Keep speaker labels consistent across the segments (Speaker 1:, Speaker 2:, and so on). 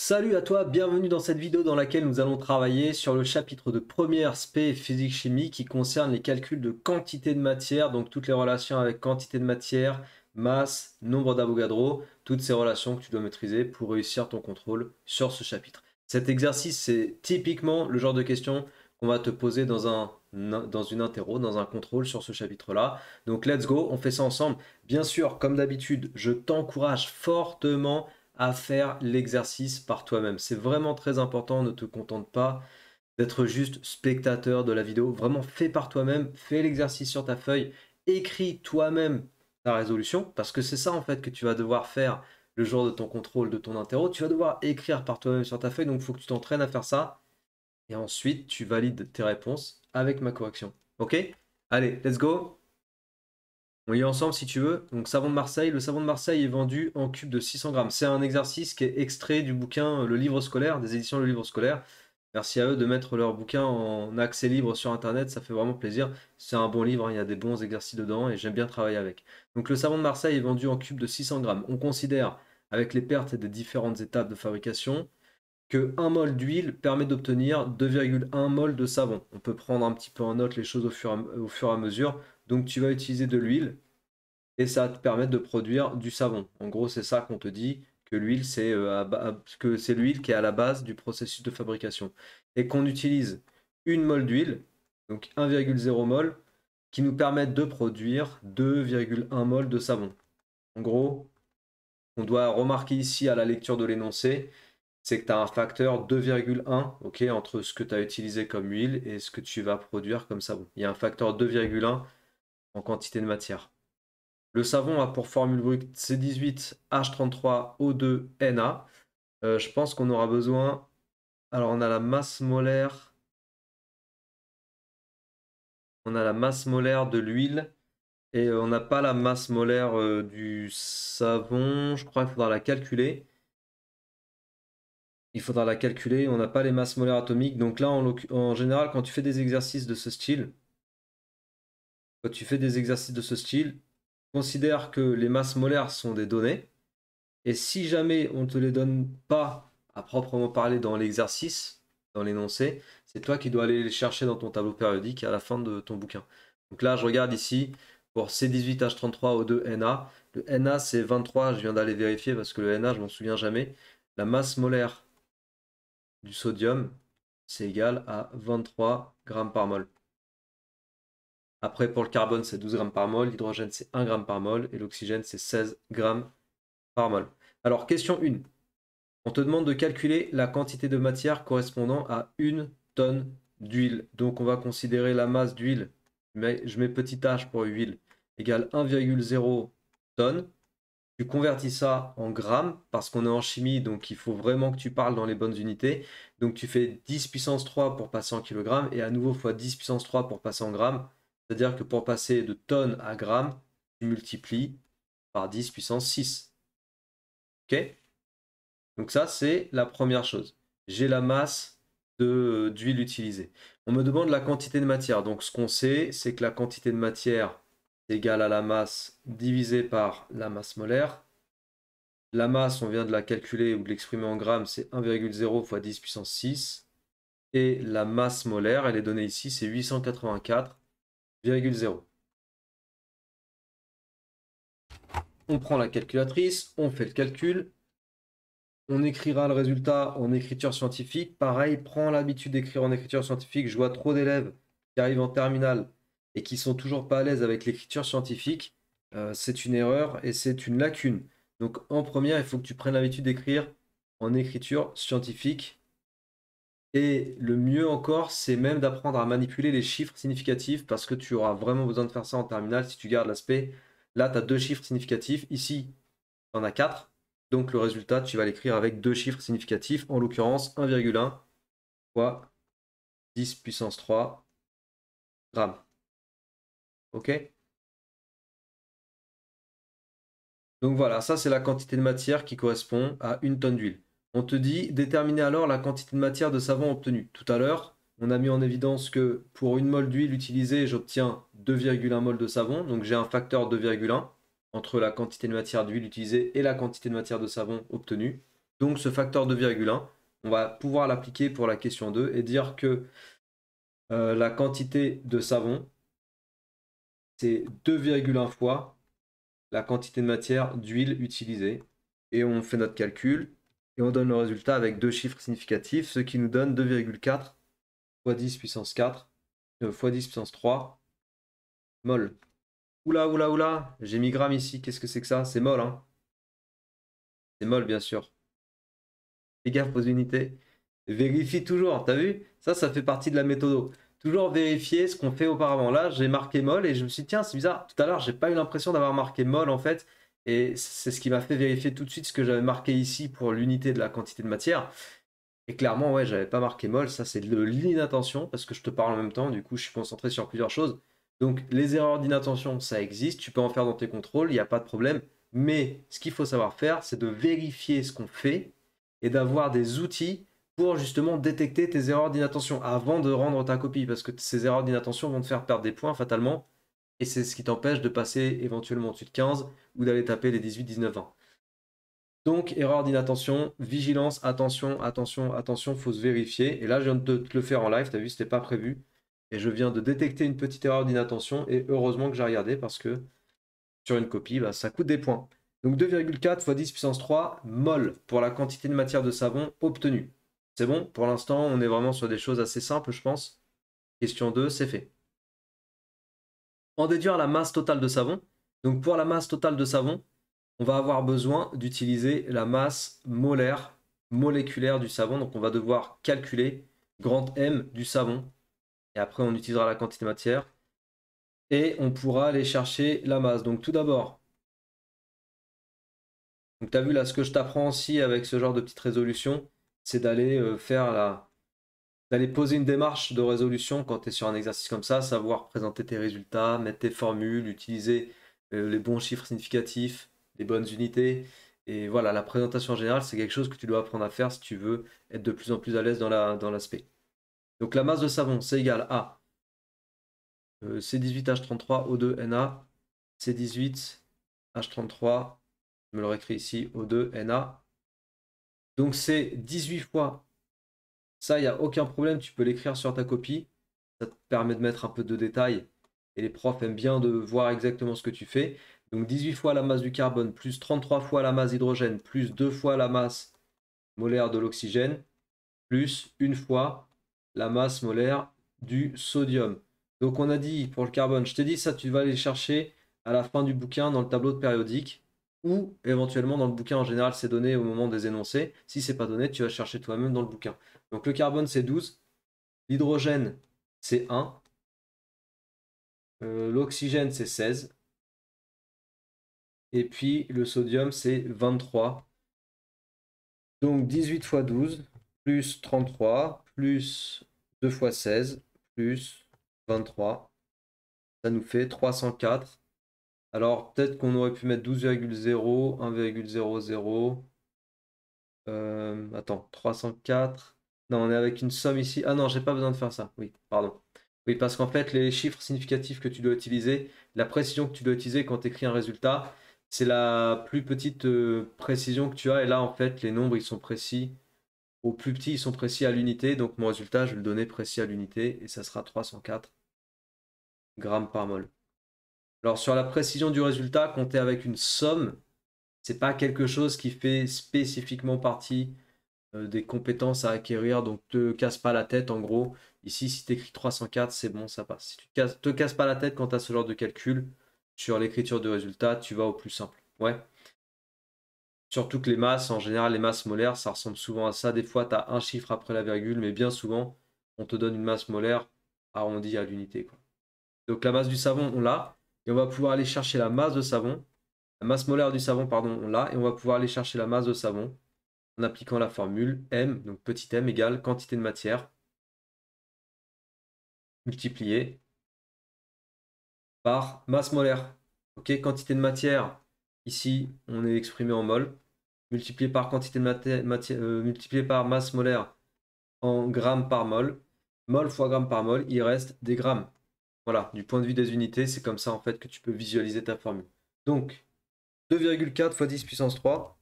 Speaker 1: Salut à toi, bienvenue dans cette vidéo dans laquelle nous allons travailler sur le chapitre de première spé physique-chimie qui concerne les calculs de quantité de matière, donc toutes les relations avec quantité de matière, masse, nombre d'Avogadro, toutes ces relations que tu dois maîtriser pour réussir ton contrôle sur ce chapitre. Cet exercice, c'est typiquement le genre de question qu'on va te poser dans une interro, dans un contrôle sur ce chapitre-là. Donc let's go, on fait ça ensemble. Bien sûr, comme d'habitude, je t'encourage fortement à faire l'exercice par toi-même. C'est vraiment très important, ne te contente pas d'être juste spectateur de la vidéo. Vraiment, fais par toi-même, fais l'exercice sur ta feuille, écris toi-même ta résolution, parce que c'est ça en fait que tu vas devoir faire le jour de ton contrôle, de ton interro. Tu vas devoir écrire par toi-même sur ta feuille, donc il faut que tu t'entraînes à faire ça. Et ensuite, tu valides tes réponses avec ma correction. Ok? Allez, let's go! On y est ensemble si tu veux. Donc savon de Marseille. Le savon de Marseille est vendu en cube de 600 grammes. C'est un exercice qui est extrait du bouquin Le Livre Scolaire, des éditions Le Livre Scolaire. Merci à eux de mettre leur bouquin en accès libre sur Internet, ça fait vraiment plaisir. C'est un bon livre, hein, il y a des bons exercices dedans et j'aime bien travailler avec. Donc le savon de Marseille est vendu en cube de 600 grammes. On considère, avec les pertes des différentes étapes de fabrication, que 1 mol d'huile permet d'obtenir 2,1 mol de savon. On peut prendre un petit peu en note les choses au fur et à mesure. Donc tu vas utiliser de l'huile et ça va te permettre de produire du savon. En gros, c'est ça qu'on te dit, que l'huile, que c'est l'huile qui est à la base du processus de fabrication. Et qu'on utilise une mol d'huile, donc 1,0 mol, qui nous permettent de produire 2,1 mol de savon. En gros, on doit remarquer ici à la lecture de l'énoncé, c'est que tu as un facteur 2,1 ok, entre ce que tu as utilisé comme huile et ce que tu vas produire comme savon. Il y a un facteur 2,1 en quantité de matière. Le savon a pour formule brute C18H33O2Na. Je pense qu'on aura besoin. Alors, on a la masse molaire. On a la masse molaire de l'huile. Et on n'a pas la masse molaire du savon. Je crois qu'il faudra la calculer. Il faudra la calculer. On n'a pas les masses molaires atomiques. Donc là, en général, quand tu fais des exercices de ce style, considère que les masses molaires sont des données. Et si jamais on ne te les donne pas à proprement parler dans l'exercice, dans l'énoncé, c'est toi qui dois aller les chercher dans ton tableau périodique à la fin de ton bouquin. Donc là, je regarde ici pour C18H33O2Na. Le Na, c'est 23, je viens d'aller vérifier parce que le Na, je m'en souviens jamais. La masse molaire du sodium, c'est égal à 23 grammes par mol. Après, pour le carbone, c'est 12 grammes par mol, l'hydrogène, c'est 1 gramme par mol, et l'oxygène, c'est 16 grammes par mol. Alors, question 1. On te demande de calculer la quantité de matière correspondant à 1 tonne d'huile. Donc on va considérer la masse d'huile, mais je mets petit h pour huile, égale 1,0 tonnes. Tu convertis ça en grammes, parce qu'on est en chimie, donc il faut vraiment que tu parles dans les bonnes unités. Donc tu fais 10 puissance 3 pour passer en kilogrammes, et à nouveau fois 10 puissance 3 pour passer en grammes. C'est-à-dire que pour passer de tonnes à grammes, tu multiplies par 10 puissance 6. Ok? Donc ça, c'est la première chose. J'ai la masse d'huile utilisée. On me demande la quantité de matière. Donc ce qu'on sait, c'est que la quantité de matière est égale à la masse divisée par la masse molaire. La masse, on vient de la calculer ou de l'exprimer en grammes, c'est 1,0 fois 10 puissance 6. Et la masse molaire, elle est donnée ici, c'est 884,0. On prend la calculatrice, on fait le calcul. On écrira le résultat en écriture scientifique. Pareil, prends l'habitude d'écrire en écriture scientifique. Je vois trop d'élèves qui arrivent en terminale et qui sont toujours pas à l'aise avec l'écriture scientifique. C'est une erreur et c'est une lacune. Donc en première, il faut que tu prennes l'habitude d'écrire en écriture scientifique. Et le mieux encore, c'est même d'apprendre à manipuler les chiffres significatifs parce que tu auras vraiment besoin de faire ça en terminale si tu gardes l'aspect. Là, tu as deux chiffres significatifs. Ici, tu en as 4. Donc le résultat, tu vas l'écrire avec deux chiffres significatifs, en l'occurrence 1,1 fois 10 puissance 3 grammes. Ok? Donc voilà, ça c'est la quantité de matière qui correspond à une tonne d'huile. On te dit, déterminer alors la quantité de matière de savon obtenue. Tout à l'heure, on a mis en évidence que pour une mol d'huile utilisée, j'obtiens 2,1 mol de savon. Donc j'ai un facteur 2,1 entre la quantité de matière d'huile utilisée et la quantité de matière de savon obtenue. Donc ce facteur 2,1, on va pouvoir l'appliquer pour la question 2 et dire que la quantité de savon, c'est 2,1 fois la quantité de matière d'huile utilisée. Et on fait notre calcul et on donne le résultat avec deux chiffres significatifs, ce qui nous donne 2,4 fois 10 puissance 4 fois 10 puissance 3 mol. Oula, oula, oula, j'ai mis gramme ici, qu'est-ce que c'est que ça? C'est mol, hein? C'est mol, bien sûr. Fais gaffe aux unités. Vérifie toujours, t'as vu? Ça fait partie de la méthode. Toujours vérifier ce qu'on fait auparavant. Là, j'ai marqué mol et je me suis dit, tiens, c'est bizarre. Tout à l'heure, j'ai pas eu l'impression d'avoir marqué mol en fait. Et c'est ce qui m'a fait vérifier tout de suite ce que j'avais marqué ici pour l'unité de la quantité de matière. Et clairement, ouais, j'avais pas marqué mol. Ça, c'est de l'inattention parce que je te parle en même temps. Du coup, je suis concentré sur plusieurs choses. Donc, les erreurs d'inattention, ça existe. Tu peux en faire dans tes contrôles, il n'y a pas de problème. Mais ce qu'il faut savoir faire, c'est de vérifier ce qu'on fait et d'avoir des outils pour justement détecter tes erreurs d'inattention avant de rendre ta copie, parce que ces erreurs d'inattention vont te faire perdre des points fatalement, et c'est ce qui t'empêche de passer éventuellement au-dessus de 15 ou d'aller taper les 18, 19, 20. Donc, erreur d'inattention, vigilance, attention, attention, attention, faut se vérifier. Et là, je viens de te le faire en live, tu as vu, c'était pas prévu. Et je viens de détecter une petite erreur d'inattention, et heureusement que j'ai regardé, parce que sur une copie, bah, ça coûte des points. Donc 2,4 fois 10 puissance 3 mol pour la quantité de matière de savon obtenue. C'est bon, pour l'instant, on est vraiment sur des choses assez simples, je pense. Question 2, c'est fait. En déduire la masse totale de savon. Donc pour la masse totale de savon, on va avoir besoin d'utiliser la masse molaire, moléculaire du savon. Donc on va devoir calculer grand M du savon. Et après, on utilisera la quantité de matière. Et on pourra aller chercher la masse. Donc tout d'abord, donc tu as vu là, ce que je t'apprends aussi avec ce genre de petite résolution, c'est d'aller d'aller poser une démarche de résolution quand tu es sur un exercice comme ça, savoir présenter tes résultats, mettre tes formules, utiliser les bons chiffres significatifs, les bonnes unités. Et voilà, la présentation en général, c'est quelque chose que tu dois apprendre à faire si tu veux être de plus en plus à l'aise dans l'aspect. Donc la masse de savon, c'est égal à C18H33O2Na, C18H33, je me le réécris ici, O2Na. Donc c'est 18 fois. Ça, il n'y a aucun problème, tu peux l'écrire sur ta copie. Ça te permet de mettre un peu de détails. Et les profs aiment bien de voir exactement ce que tu fais. Donc 18 fois la masse du carbone, plus 33 fois la masse d'hydrogène, plus 2 fois la masse molaire de l'oxygène, plus une fois la masse molaire du sodium. Donc on a dit pour le carbone, je t'ai dit ça, tu vas aller chercher à la fin du bouquin dans le tableau de périodique ou éventuellement dans le bouquin en général, c'est donné au moment des énoncés. Si c'est pas donné, tu vas chercher toi-même dans le bouquin. Donc le carbone c'est 12, l'hydrogène c'est 1, l'oxygène c'est 16, et puis le sodium c'est 23. Donc 18 fois 12, plus 33, plus 2 fois 16, plus 23. Ça nous fait 304. Alors peut-être qu'on aurait pu mettre 12,0, 1,00. Attends, 304. Non, on est avec une somme ici. Ah non, j'ai pas besoin de faire ça. Oui, pardon. Oui, parce qu'en fait, les chiffres significatifs que tu dois utiliser, la précision que tu dois utiliser quand tu écris un résultat, c'est la plus petite précision que tu as. Et là, en fait, les nombres, ils sont précis. Au plus petit, ils sont précis à l'unité. Donc mon résultat, je vais le donner précis à l'unité. Et ça sera 304 grammes par mol. Alors sur la précision du résultat, compter avec une somme, c'est pas quelque chose qui fait spécifiquement partie des compétences à acquérir, donc te casse pas la tête en gros. Ici, si tu écris 304, c'est bon, ça passe. Si tu te casses pas la tête quand tu as ce genre de calcul sur l'écriture de résultat, tu vas au plus simple. Ouais. Surtout que les masses, en général, les masses molaires, ça ressemble souvent à ça. Des fois, tu as un chiffre après la virgule, mais bien souvent, on te donne une masse molaire arrondie à l'unité. Donc la masse du savon, on l'a. Et on va pouvoir aller chercher la masse de savon. La masse molaire du savon, pardon, on l'a. Et on va pouvoir aller chercher la masse de savon en appliquant la formule M, donc petit m égale quantité de matière multipliée par masse molaire. Ok, quantité de matière, ici, on est exprimé en mol, multiplié par quantité de matière, multiplié par masse molaire en grammes par mol. Mol fois gramme par mol, il reste des grammes. Voilà, du point de vue des unités, c'est comme ça en fait que tu peux visualiser ta formule. Donc, 2,4 fois 10 puissance 3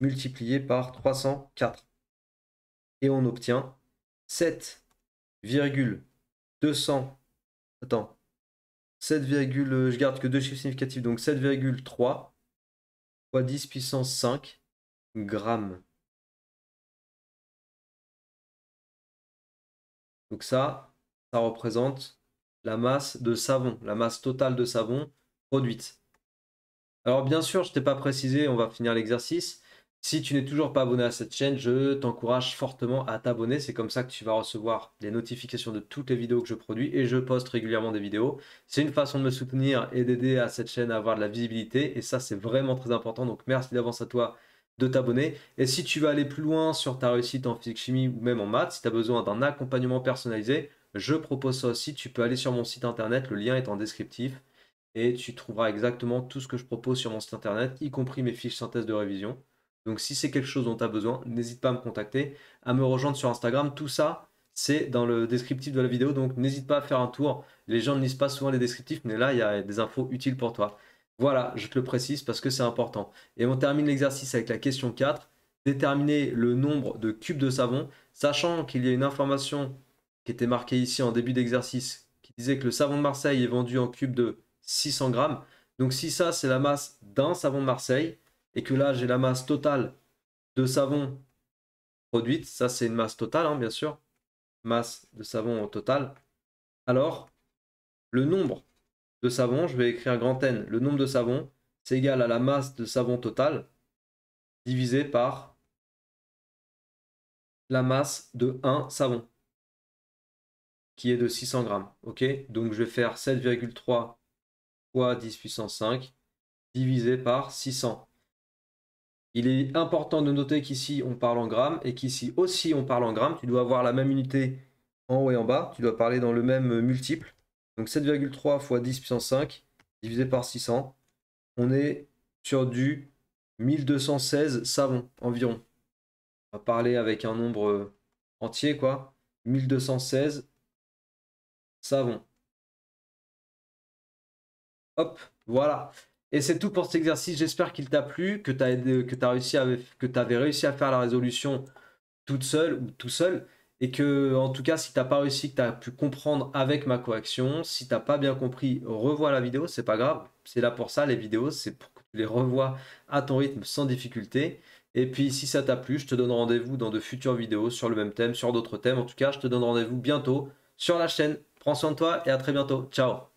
Speaker 1: multiplié par 304. Et on obtient 7,200. Attends. 7, je garde que deux chiffres significatifs, donc 7,3 fois 10 puissance 5 grammes. Donc ça représente la masse de savon, la masse totale de savon produite. Alors bien sûr, je ne t'ai pas précisé, on va finir l'exercice. Si tu n'es toujours pas abonné à cette chaîne, je t'encourage fortement à t'abonner. C'est comme ça que tu vas recevoir les notifications de toutes les vidéos que je produis et je poste régulièrement des vidéos. C'est une façon de me soutenir et d'aider à cette chaîne à avoir de la visibilité et ça c'est vraiment très important. Donc merci d'avance à toi de t'abonner. Et si tu veux aller plus loin sur ta réussite en physique-chimie ou même en maths, si tu as besoin d'un accompagnement personnalisé, je propose ça aussi. Tu peux aller sur mon site internet, le lien est en descriptif et tu trouveras exactement tout ce que je propose sur mon site internet, y compris mes fiches synthèse de révision. Donc si c'est quelque chose dont tu as besoin, n'hésite pas à me contacter, à me rejoindre sur Instagram. Tout ça, c'est dans le descriptif de la vidéo, donc n'hésite pas à faire un tour. Les gens ne lisent pas souvent les descriptifs, mais là, il y a des infos utiles pour toi. Voilà, je te le précise parce que c'est important. Et on termine l'exercice avec la question 4. Déterminer le nombre de cubes de savon, sachant qu'il y a une information qui était marquée ici en début d'exercice, qui disait que le savon de Marseille est vendu en cubes de 600 grammes. Donc si ça, c'est la masse d'un savon de Marseille, et que là, j'ai la masse totale de savon produite, ça c'est une masse totale, hein, bien sûr, masse de savon au total, alors le nombre de savons, je vais écrire grand N, le nombre de savons, c'est égal à la masse de savon totale divisé par la masse de 1 savon, qui est de 600 grammes. Ok, donc je vais faire 7,3 fois 10 puissance 5 divisé par 600. Il est important de noter qu'ici on parle en grammes et qu'ici aussi on parle en grammes. Tu dois avoir la même unité en haut et en bas. Tu dois parler dans le même multiple. Donc 7,3 fois 10 puissance 5 divisé par 600. On est sur du 1216 savons environ. On va parler avec un nombre entier quoi. 1216 savons. Hop, voilà. Et c'est tout pour cet exercice. J'espère qu'il t'a plu, que tu avais réussi à faire la résolution toute seule ou tout seul. Et que, en tout cas, si tu n'as pas réussi, que tu as pu comprendre avec ma correction, si tu n'as pas bien compris, revois la vidéo, c'est pas grave. C'est là pour ça, les vidéos, c'est pour que tu les revois à ton rythme sans difficulté. Et puis, si ça t'a plu, je te donne rendez-vous dans de futures vidéos sur le même thème, sur d'autres thèmes. En tout cas, je te donne rendez-vous bientôt sur la chaîne. Prends soin de toi et à très bientôt. Ciao!